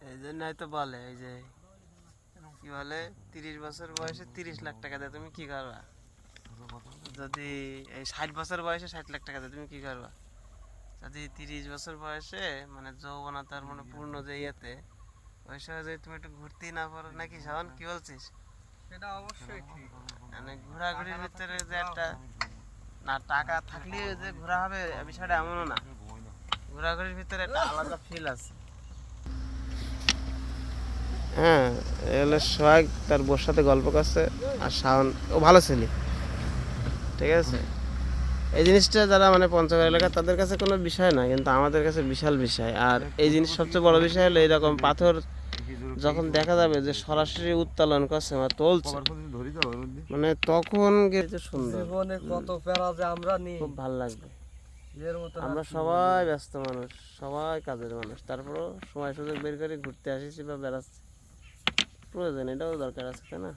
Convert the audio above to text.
এই জন্য হয়তো বলে এই যে কি বলে 30 বছর বয়সে 30 লাখ টাকা দেয় তুমি কি করবা, যদি এই 60 বছর বয়সে 60 লাখ টাকা দেয় তুমি কি করবা, যদি 30 বছর বয়সে মানে যৌবনতার মানে পূর্ণ যে ইয়েতে ওই সময় যদি তুমি একটু ঘুরতেই না পারো নাকি শাওন, কি বলছিস? সেটা অবশ্যই ঠিক। মানে ঘোরাঘুরির ভিতরে যে একটা না টাকা থাকলে যে ঘোরা হবে বিষয়টা এমনও না, ঘোরাঘুরির ভিতরে একটা আলাদা ফিল আছে। হ্যাঁ, এগুলো সোহাগ তার বোর সাথে গল্প করছে আর শাওন ও ভালো ছেলে, ঠিক আছে। এই জিনিসটা যারা মানে পঞ্চগড় এলাকা তাদের কাছে কোনো বিষয় না, কিন্তু আমাদের কাছে বিশাল বিষয়। আর এই জিনিস সবচেয়ে বড় বিষয় হলো এইরকম পাথর যখন দেখা যাবে যে সরাসরি উত্তোলন করছে বা তুলছে, মানে তখন গেছে সুন্দর, জীবনে কত প্যারা যে আমরা নিই, খুব ভালো লাগবে। এর মতো আমরা সবাই ব্যস্ত মানুষ, সবাই কাজের মানুষ, তারপরেও সময় সুযোগ বের করে ঘুরতে আসিছি বা বেড়াচ্ছি, প্রয়োজন এটাও দরকার আছে, তাই না?